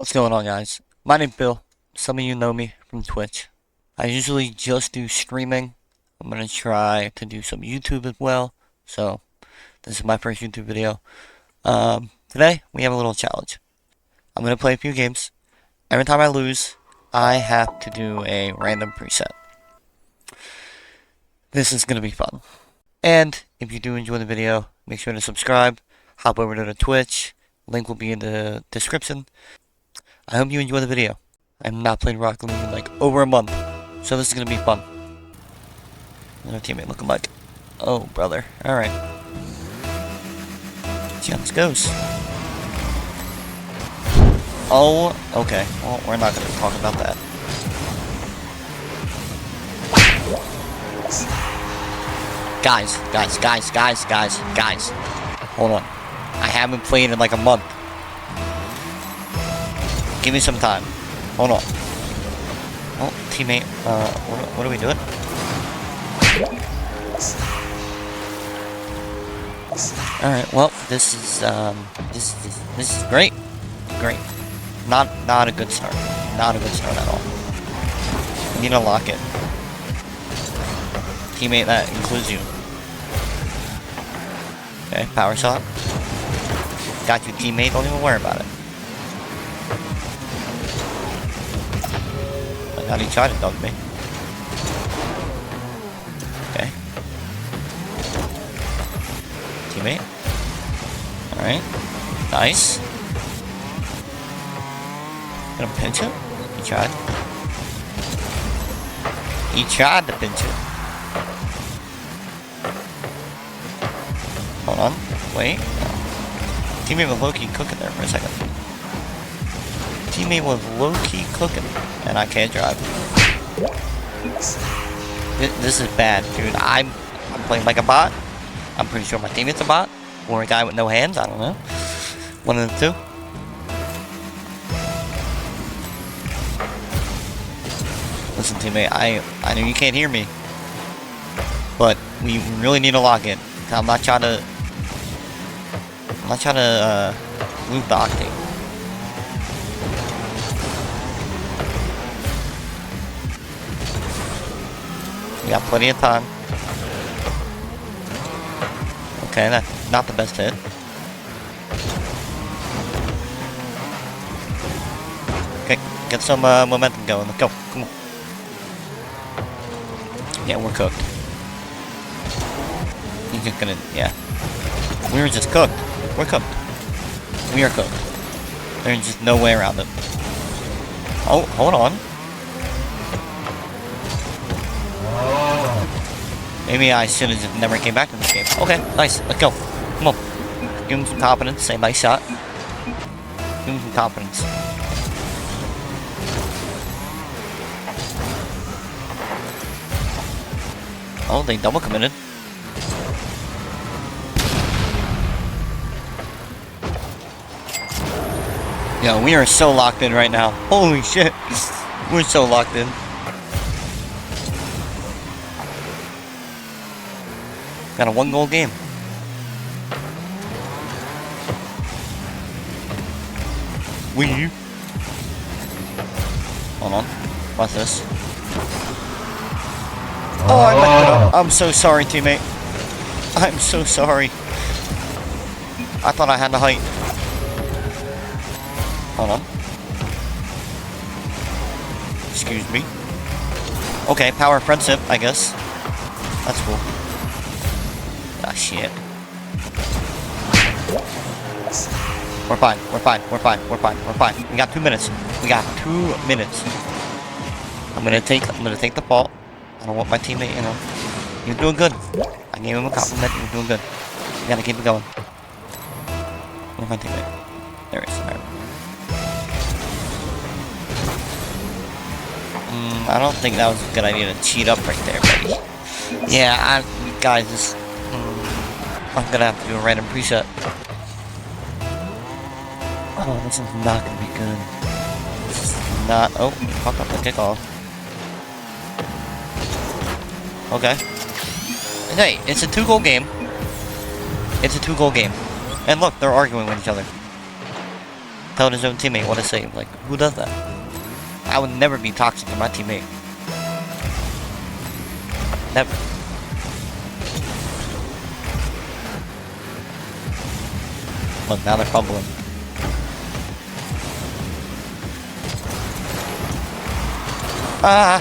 What's going on, guys? My name's Bill. Some of you know me from Twitch. I usually just do streaming. I'm gonna try to do some YouTube as well. So, this is my first YouTube video. Today, we have a little challenge. I'm gonna play a few games. Every time I lose, I have to do a random preset. This is gonna be fun. And, if you do enjoy the video, make sure to subscribe. Hop over to the Twitch. Link will be in the description. I hope you enjoy the video. I'm not playing Rocket League in like over a month, so this is gonna be fun. Another teammate looking like, oh brother, alright. See how this goes. Oh, okay, well we're not gonna talk about that. Guys, hold on. I haven't played in like a month. Give me some time. Hold on. Oh, teammate. What are we doing? All right. Well, this is great. Great. Not a good start. Not a good start at all. We need to lock it. Teammate, that includes you. Okay. Power shot. Got you, teammate. Don't even worry about it. How do you try to dunk me? Okay. Teammate. Alright. Nice. Gonna pinch him? He tried. He tried to pinch him. Hold on. Wait. Teammate was low-key cooking there for a second. Teammate was low-key cooking, and I can't drive. This is bad, dude. I'm playing like a bot. I'm pretty sure my teammate's a bot, or a guy with no hands. I don't know. One of the two. Listen, teammate. I know you can't hear me, but we really need to lock it. I'm not trying to lose the octane. We got plenty of time. Okay, that's not the best hit. Okay, get some momentum going. Let's go. Come on. Yeah, we're cooked. He's just gonna, yeah. We were just cooked. We're cooked. We are cooked. There's just no way around it. Oh, hold on. Maybe I should have just never came back to this game. Okay, nice. Let's go. Come on. Give him some confidence. Say nice shot. Give him some confidence. Oh, they double committed. Yo, we are so locked in right now. Holy shit. We're so locked in. Got a 1-goal game. Wee. Hold on. Watch this. Oh, I messed it up. I'm so sorry, teammate. I'm so sorry. I thought I had the height. Hold on. Excuse me. Okay, power friendship, I guess. That's cool. Ah, shit. We're fine. We got 2 minutes. We got 2 minutes. I'm gonna take the fault. I don't want my teammate, you know. You're doing good. I gave him a compliment. You're doing good. You gotta keep it going. Where's my teammate? There he is. There. I don't think that was a good idea to cheat up right there, buddy. Yeah, guys, this. I'm gonna have to do a random preset. Oh, this is not gonna be good. This is not. Oh, we fucked up the kickoff. Okay. Hey, it's a 2-goal game. It's a 2-goal game. And look, they're arguing with each other. tell his own teammate what to say. Like, who does that? I would never be toxic to my teammate. Never. Look, now they're fumbling. Ah!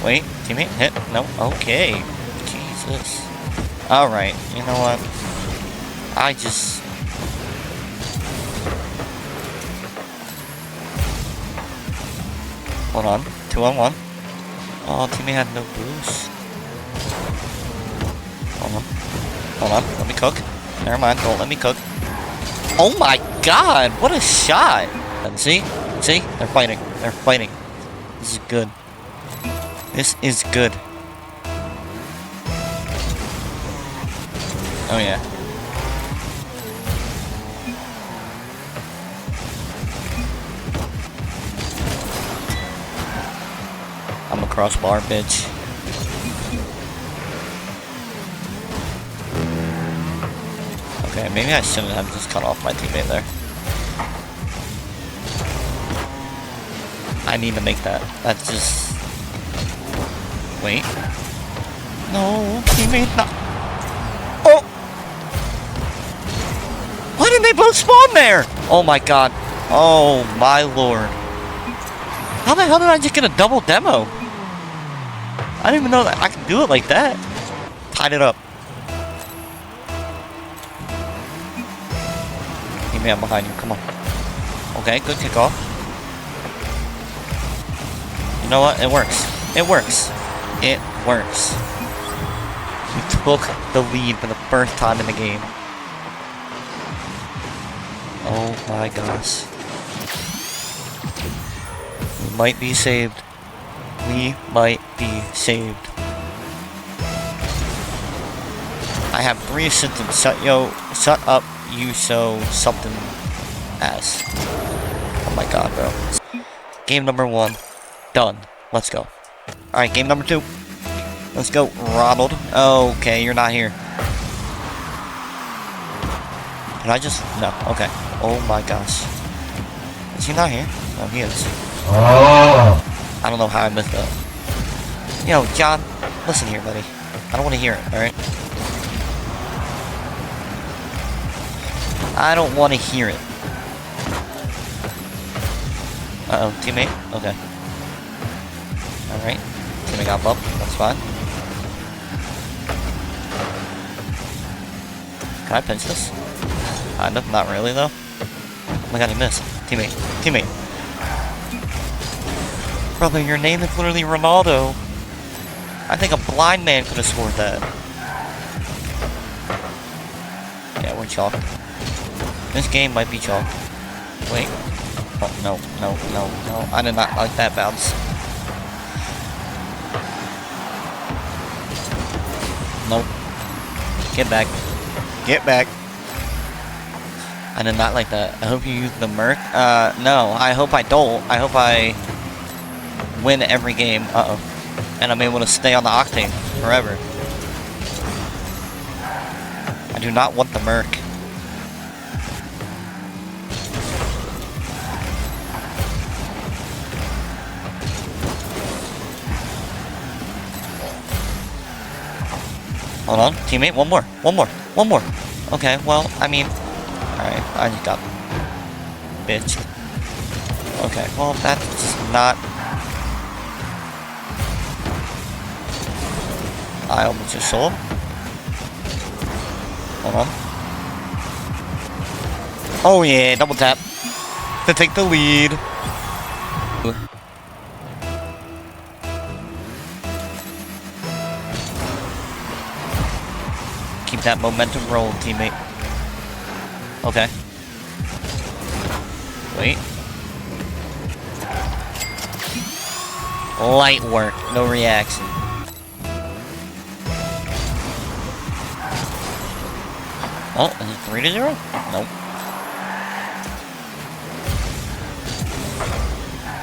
Wait, teammate, hit? No, okay. Jesus. Alright, you know what? I just... Hold on, 2-on-1. Oh, teammate had no boost. Hold on, let me cook. Never mind, don't let me cook. Oh my god, what a shot! And see? See? They're fighting. They're fighting. This is good. This is good. Oh yeah. I'm a crossbar, bitch. Okay, maybe I shouldn't have just cut off my teammate there. I need to make that. That's just... Wait. No, teammate, no. Oh! Why didn't they both spawn there? Oh my god. Oh my lord. How the hell did I just get a double demo? I didn't even know that I could do it like that. Tied it up. Teammate, I'm behind you. Come on. Okay, good kickoff. You know what? It works. It works. It works. We took the lead for the first time in the game. Oh my gosh. We might be saved. We might be saved. I have 3 assists and shut up, you so something ass. Oh my god, bro. Game number 1. Done. Let's go. Alright, game number 2. Let's go, Ronald. Okay, you're not here. Can I just... No, okay. Oh my gosh. Is he not here? No, he is. Oh. I don't know how I missed that. Yo, John, listen here, buddy. I don't want to hear it, alright? I don't want to hear it. Uh-oh, teammate? Okay. Alright. Teammate got bumped. That's fine. Can I pinch this? Kind of. Not really, though. Oh my god, he missed. Teammate. Teammate. Brother, your name is literally Ronaldo. I think a blind man could have scored that. Yeah, we're chalked. This game might be chalked. Wait. Oh, no, no, no, no. I did not like that bounce. Nope. Get back. Get back. I did not like that. I hope you use the Merc. No. I hope I don't. I hope I win every game. Uh-oh. And I'm able to stay on the Octane forever. I do not want the Merc. Hold on, teammate, one more. Okay, well, I mean, alright, I just got bitched. Okay, well, that's just not... I almost just saw him. Hold on. Oh yeah, double tap to take the lead. Keep that momentum rolling, teammate. Okay. Wait. Light work, no reaction. Oh, is it 3-0? Nope.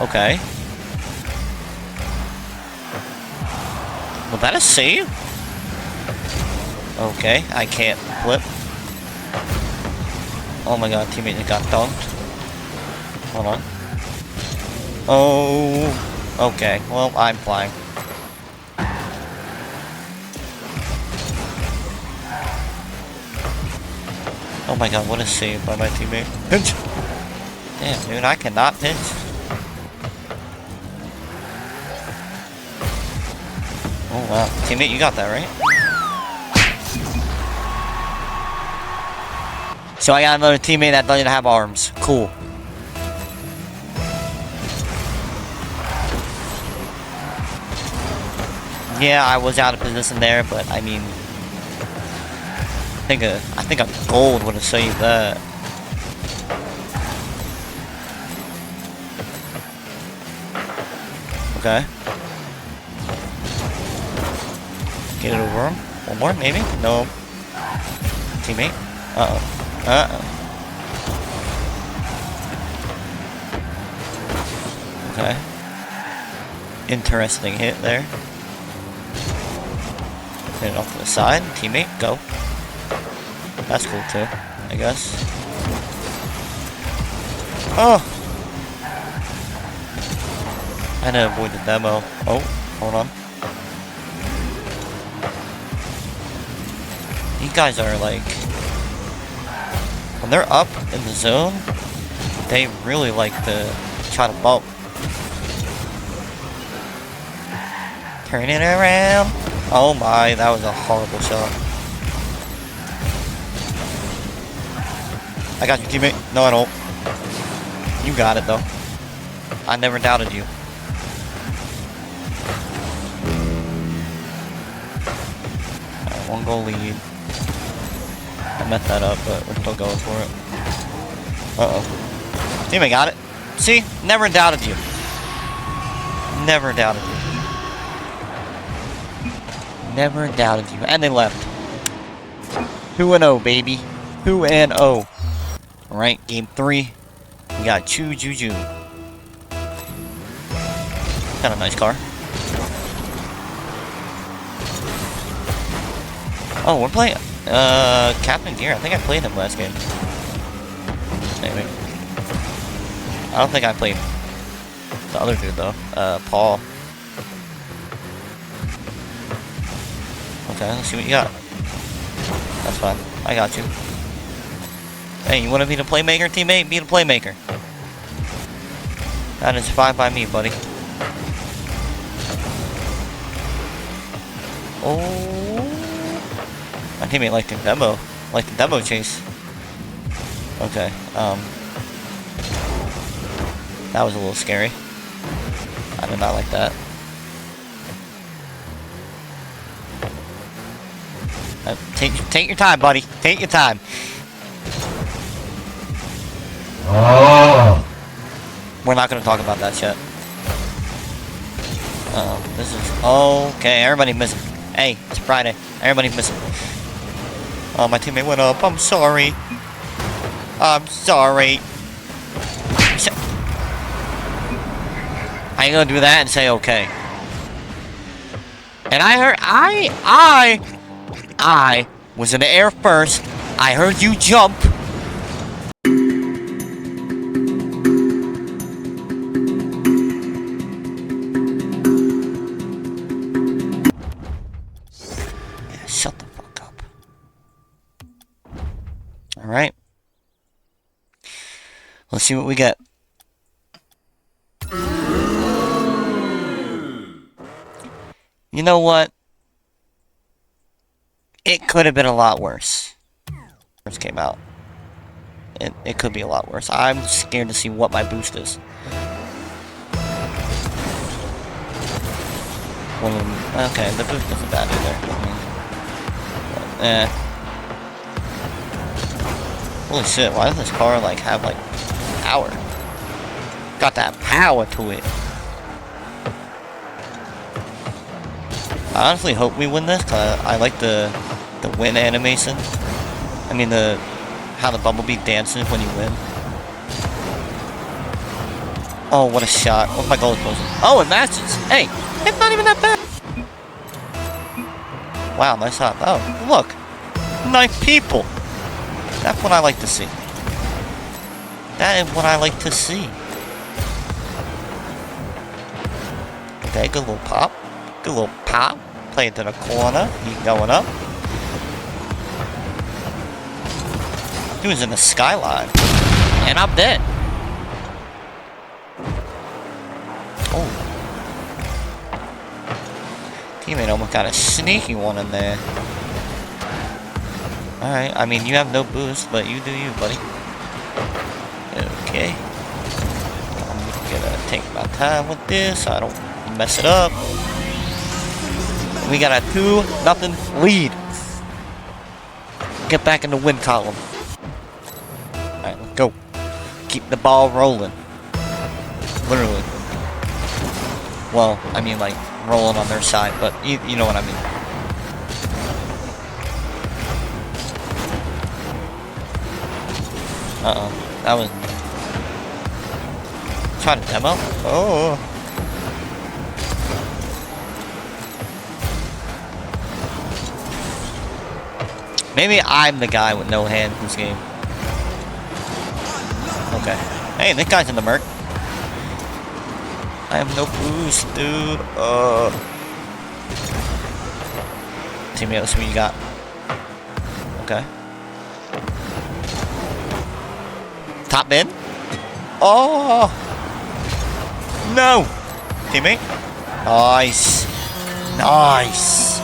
Okay. Was that a save? Okay, I can't flip. Oh my god, teammate just got dunked. Hold on. Oh, okay. Well, I'm flying. Oh my god, what a save by my teammate. Pinch! Damn, dude, I cannot pinch. Oh wow. Teammate, you got that, right? So I got another teammate that doesn't have arms. Cool. Yeah, I was out of position there, but I mean, I think a gold would have saved that. Okay. Get it over him. One more, maybe? No. Teammate. Uh-oh. Uh-oh. Okay. Interesting hit there. Get it off to the side. Teammate, go. That's cool too, I guess. Oh! I had to avoid the demo. Oh, hold on. These guys are like... when they're up in the zone, they really like to try to bump. Turn it around. Oh my, that was a horrible shot. I got you, teammate. No, I don't. You got it, though. I never doubted you. Alright, 1 goal lead. I messed that up, but we're still going for it. Uh-oh. Teammate got it. See? Never doubted you. Never doubted you. Never doubted you. And they left. 2-0, baby. 2-0. Alright, game 3. We got Choo Juju. Got a nice car. Oh, we're playing Captain Gear. I think I played him last game. Maybe. I don't think I played the other dude though. Paul. Okay, let's see what you got. That's fine. I got you. Hey, you want to be the playmaker, teammate? Be the playmaker. That is fine by me, buddy. Oh, my teammate liked the demo. Like the demo chase. Okay. That was a little scary. I did not like that. Take your time, buddy. Take your time. Oh. We're not gonna talk about that yet. This is okay. Everybody missing. Hey, it's Friday. Everybody missing. Oh, my teammate went up. I'm sorry. I'm sorry. I ain't gonna do that and say okay. And I heard I was in the air first. I heard you jump. Yeah, shut the fuck up. Alright. Let's see what we get. You know what? It could have been a lot worse. First came out. It could be a lot worse. I'm scared to see what my boost is. Okay, the boost isn't bad either. Holy shit, why does this car like have like power? Got that power to it. I honestly hope we win this, cause I like the win animation. I mean how the bumblebee dances when you win. Oh, what a shot! What's my goal exposure? Oh, it matches. Hey, it's not even that bad. Wow, nice shot. Oh, look, nice people. That's what I like to see. That is what I like to see. Okay, good little pop. Good little pop. Play it to the corner. He's going up. He was in the skyline. And I'm dead. Oh. Teammate almost got a sneaky one in there. Alright, I mean, you have no boost, but you do you, buddy. Okay. I'm gonna take my time with this so I don't mess it up. We got a 2-0 lead. Get back in the win column. Alright, let's go. Keep the ball rolling. Literally. Well, I mean like rolling on their side, but you know what I mean. Uh-oh. That was... Try to demo? Oh. Maybe I'm the guy with no hands in this game. Okay. Hey, this guy's in the murk. I have no boost, dude. Teammate, let's see what you got. Okay. Top bin. Oh! No! Teammate. Nice. Nice.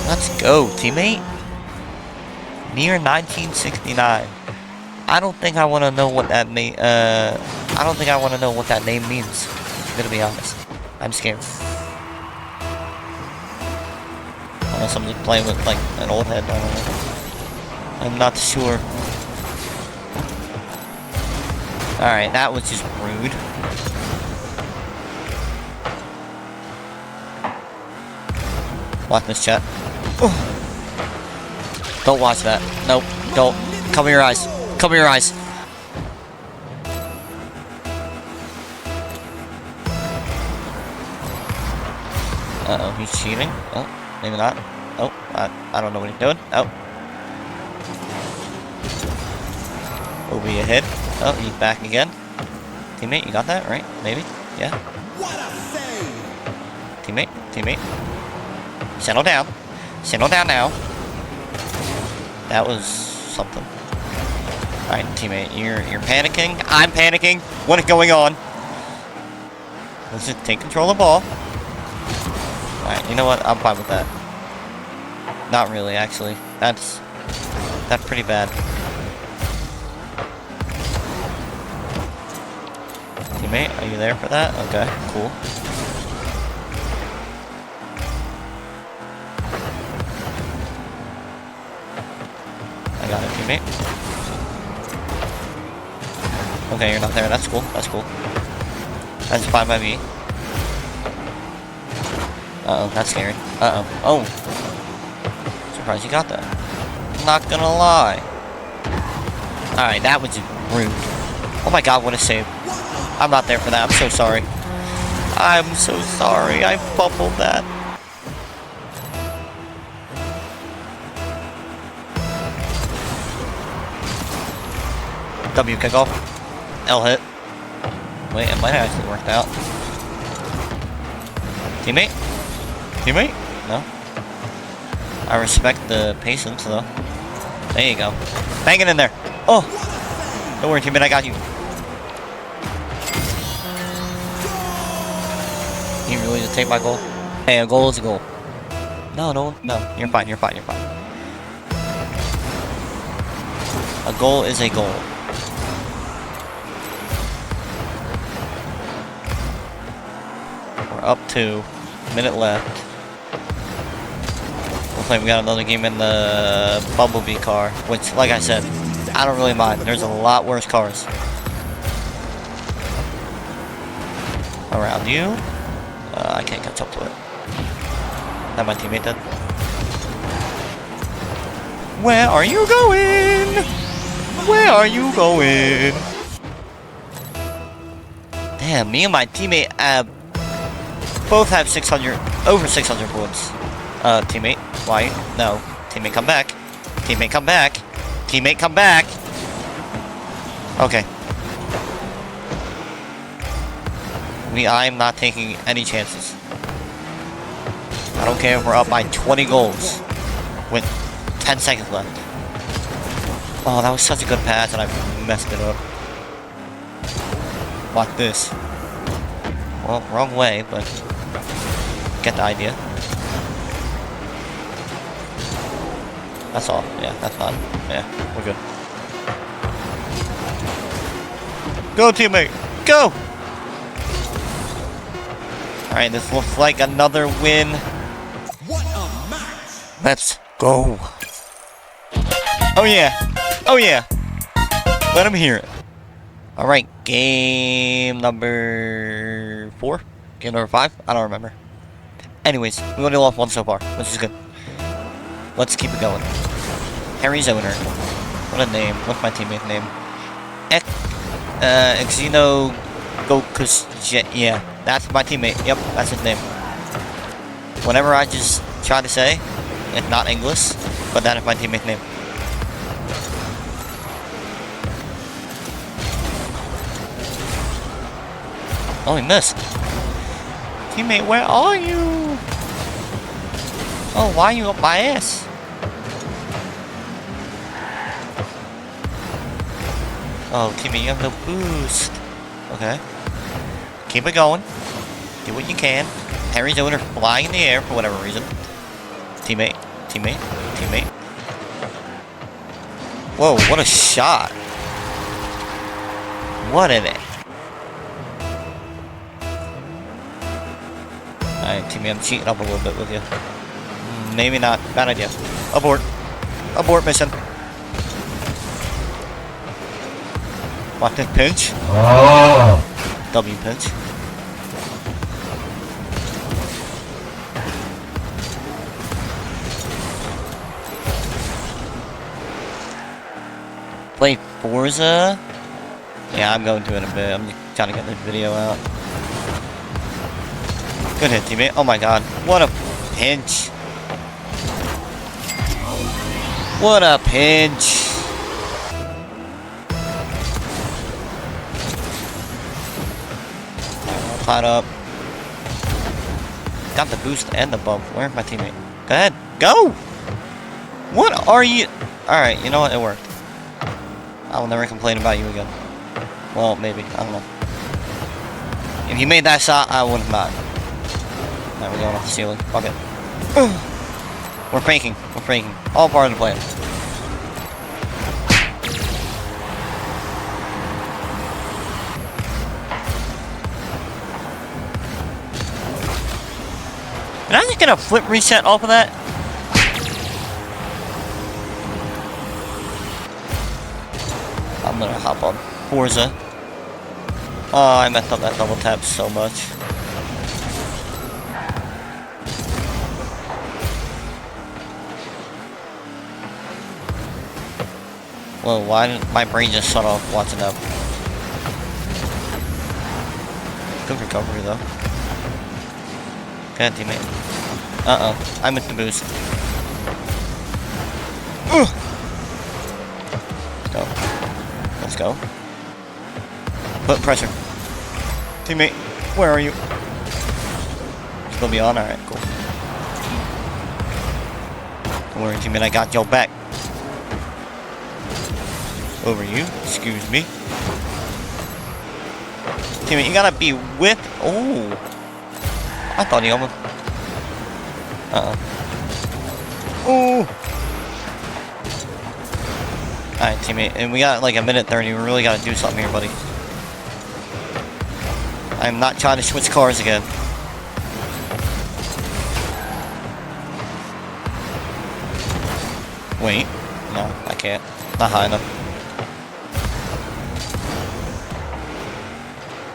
Let's go, teammate. Near 1969. I don't think I want to know what that name. I don't think I want to know what that name means. I'm gonna be honest. I'm scared. Unless I'm just playing with like an old head. I don't know. I'm not sure. All right, that was just rude. Watch this, chat. Oh. Don't watch that. Nope. Don't. Cover your eyes. Cover your eyes. Uh-oh, he's cheating. Oh, maybe not. Oh, I don't know what he's doing. Oh. Over your head. Oh, he's back again. Teammate, you got that, right? Maybe? Yeah. Teammate, teammate. Settle down. Settle down now. That was something. Alright, teammate, you're panicking. I'm panicking. What is going on? Let's just take control of the ball. Alright, you know what? I'm fine with that. Not really, actually. That's pretty bad. Teammate, are you there for that? Okay, cool. I got it, teammate. Okay, you're not there. That's cool. That's cool. That's fine by me. Uh-oh, that's scary. Uh-oh. Oh. Surprised you got that. Not gonna lie. Alright, that was rude. Oh my god, what a save. I'm not there for that. I'm so sorry. I'm so sorry. I fumbled that. W kickoff. L hit. Wait, it might have actually worked out. Teammate? Teammate? No. I respect the patience though. There you go. Bang it in there. Oh! Don't worry, teammate, I got you. You really just take my goal? Hey, a goal is a goal. No, no, no. You're fine, you're fine, you're fine. A goal is a goal. We're up 2. Minute left. Looks like we got another game in the Bumblebee car, which, like I said, I don't really mind. There's a lot worse cars around you. I can't catch up to it. That my teammate did. Where are you going? Where are you going? Damn, me and my teammate both have over 600 points. Teammate, why? No. Teammate, come back. Teammate, come back. Teammate, come back. Okay. I am not taking any chances. I don't care if we're up by 20 goals with 10 seconds left. Oh, that was such a good pass and I messed it up. Watch this. Well, wrong way, but get the idea. That's all. Yeah, that's fine. Yeah, we're good. Go, teammate! Go! Alright, this looks like another win. What a match! Let's go. Oh yeah! Oh yeah! Let him hear it. Alright, game number 4? Game number 5? I don't remember. Anyways, we only lost one so far, which is good. Let's keep it going. Harry Zoner. What a name. What's my teammate's name? Xeno Gokus. Yeah, that's my teammate. Yep, that's his name. Whenever I just try to say, it's not English, but that is my teammate's name. Oh, he missed. Teammate, where are you? Oh, why are you up my ass? Oh, teammate, you have no boost. Okay. Keep it going. Do what you can. Harry's over there flying in the air for whatever reason. Teammate. Teammate. Teammate. Whoa, what a shot. What in it? Alright, teammate, I'm cheating up a little bit with you. Maybe not. Bad idea. Abort. Abort mission. Watch this pinch. Oh. W pinch. Play Forza? Yeah, I'm going to in a bit. I'm just trying to get this video out. Good hit, teammate. Oh my god. What a pinch. What a pinch. Caught up. Got the boost and the bump. Where's my teammate? Go ahead. Go! What are you? Alright, you know what? It worked. I will never complain about you again. Well, maybe. I don't know. If you made that shot, I would not. Alright, we're going off the ceiling. Fuck it. We're faking. We're faking. All part of the plan. Did I just get a flip reset off of that? I'm gonna hop on Forza. Oh, I messed up that double tap so much. Whoa, why did my brain just shut off watching that? Good recovery though. Good teammate. Uh-oh, I missed the boost. Let's go. Let's go. Put pressure. Teammate, where are you? Still be on? Alright, cool. Don't worry, teammate, I got your back. Over you. Excuse me. Teammate, you gotta be with... Oh! I thought he almost... Uh-oh. Ooh! Alright, teammate, and we got like a minute 30. We really gotta do something here, buddy. I'm not trying to switch cars again. Wait. No, I can't. Not high enough.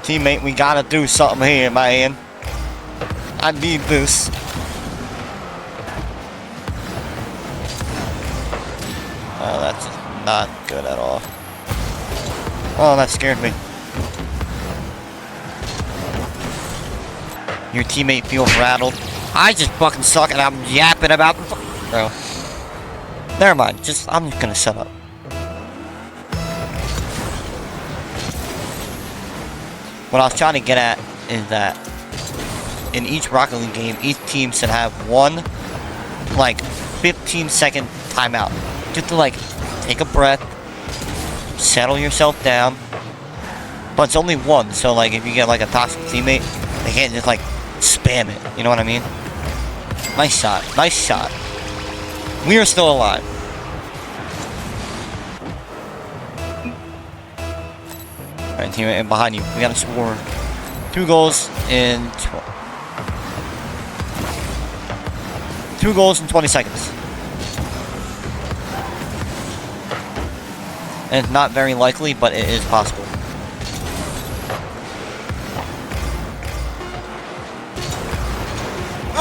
Teammate, we gotta do something here, man. I need this. Oh, that's not good at all. Oh, that scared me. Your teammate feels rattled. I just fucking suck and I'm yapping about... Bro. Never mind. I'm just gonna shut up. What I was trying to get at is that in each Rocket League game, each team should have one, like, 15-second timeout. Just to, like, take a breath, settle yourself down. But it's only one, so, like, if you get, like, a toxic teammate, they can't just, like, spam it. You know what I mean? Nice shot. Nice shot. We are still alive. Alright, teammate, and behind you. We gotta score 2 goals in 2 goals in 20 seconds. And it's not very likely, but it is possible.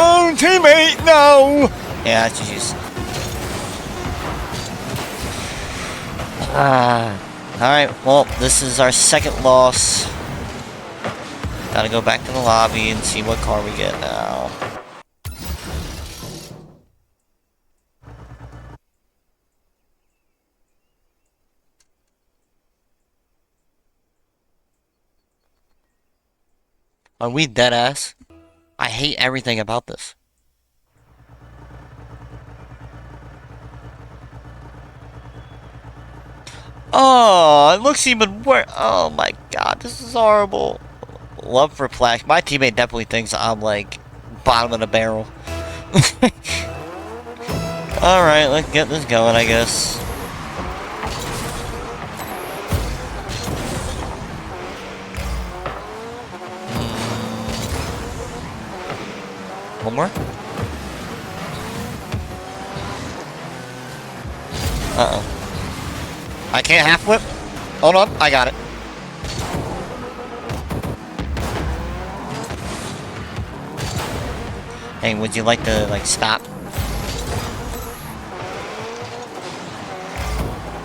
Oh, teammate, no! Yeah, jeez. Alright, well, this is our second loss. Gotta go back to the lobby and see what car we get now. Are we dead ass? I hate everything about this. Oh, it looks even worse. Oh my god, this is horrible. Love for Flash. My teammate definitely thinks I'm like bottom of the barrel. Alright, let's get this going, I guess. One more? Uh-oh. I can't half whip? Hold on, I got it. Hey, would you like to, like, stop?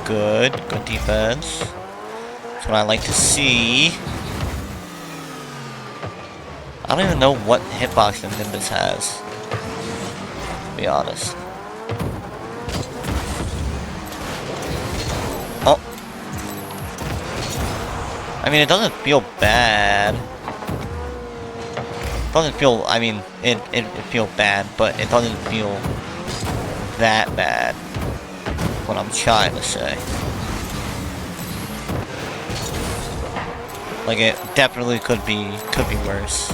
Good. Good defense. That's what I like to see. I don't even know what hitbox Nimbus has, to be honest. Oh. I mean, it doesn't feel bad. It doesn't feel, I mean, it feels bad, but it doesn't feel that bad. What I'm trying to say. Like, it definitely could be worse.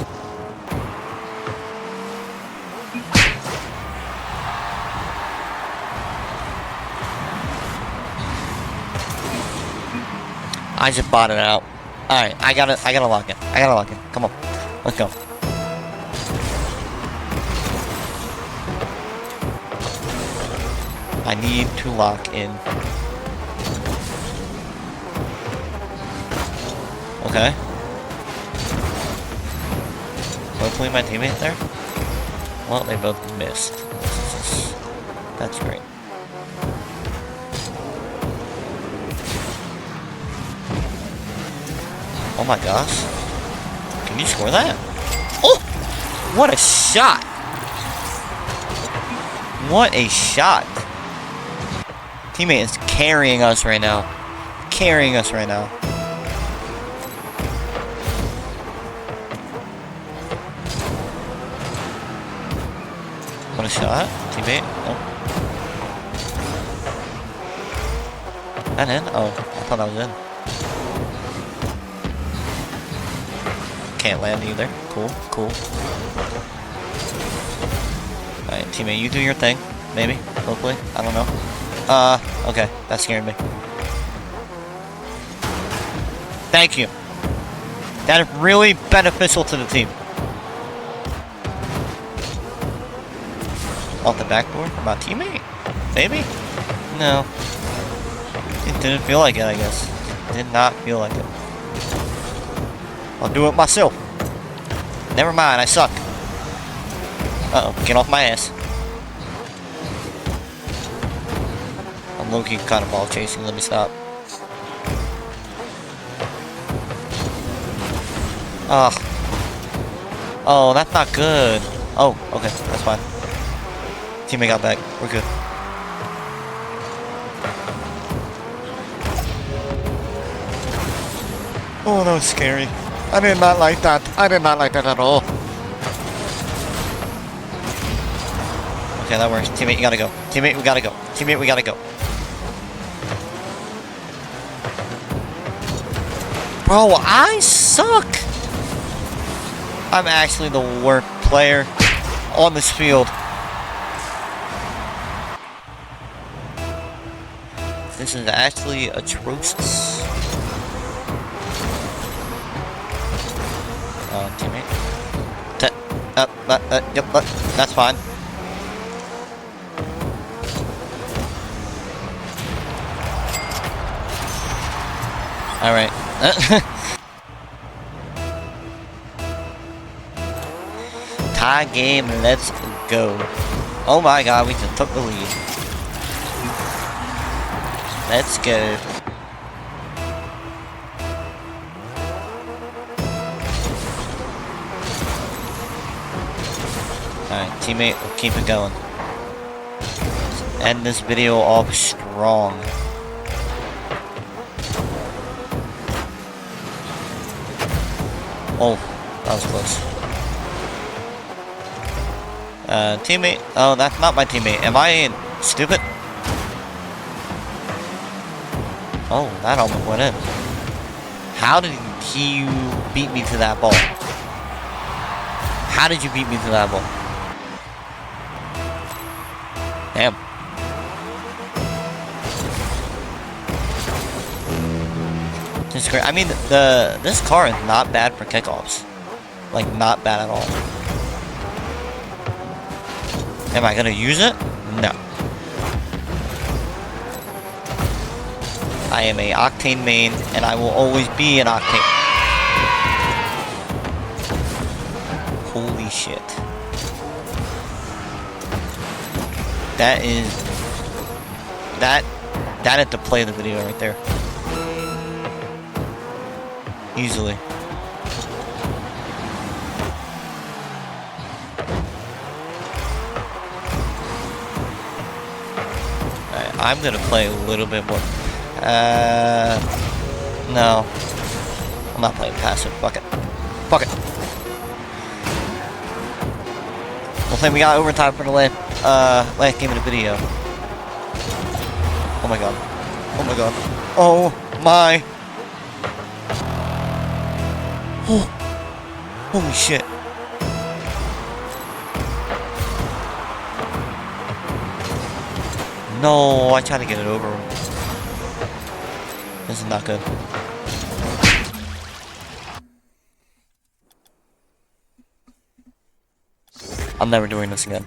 I just bought it out. Alright, I gotta lock in. I gotta lock in. Come on. Let's go. I need to lock in. Okay. Hopefully my teammate there. Well, they both missed. That's great. Oh my gosh. Can you score that? Oh! What a shot! What a shot! Teammate is carrying us right now. Carrying us right now. What a shot. Teammate. Oh. That in? Oh, I thought that was in. Can't land either. Cool, cool. Alright, teammate, you do your thing. Maybe. Hopefully. I don't know. Okay. That scared me. Thank you. That is really beneficial to the team. Off the backboard from my teammate? Maybe? No. It didn't feel like it, I guess. It did not feel like it. I'll do it myself. Never mind, I suck. Uh-oh, get off my ass. I'm low-key kind of ball chasing, let me stop. Ugh. Oh, that's not good. Oh, okay, that's fine. Teammate got back, we're good. Oh, that was scary. I did not like that. I did not like that at all. Okay, that works. Teammate, you gotta go. Teammate, we gotta go. Teammate, we gotta go. Bro, I suck! I'm actually the worst player on this field. This is actually atrocious. Teammate. Yep, that's fine. Alright. Tie game, let's go. Oh my god, we just took the lead. Let's go. Alright, teammate, we'll keep it going. Let's end this video off strong. Oh, that was close. Teammate. Oh, that's not my teammate. Am I stupid? Oh, that almost went in. How did he beat me to that ball? How did you beat me to that ball? Damn. This is great. I mean, this car is not bad for kickoffs. Like, not bad at all. Am I gonna use it? No. I am a Octane main, and I will always be an Octane. Holy shit. That is the play of the video right there. Easily. Alright, I'm gonna play a little bit more. No. I'm not playing passive. Fuck it. Fuck it. We'll say we got overtime for the last game of the video. Oh my god. Oh my god. Oh my. Oh. Holy shit. No, I tried to get it over him. This is not good. I'm never doing this again.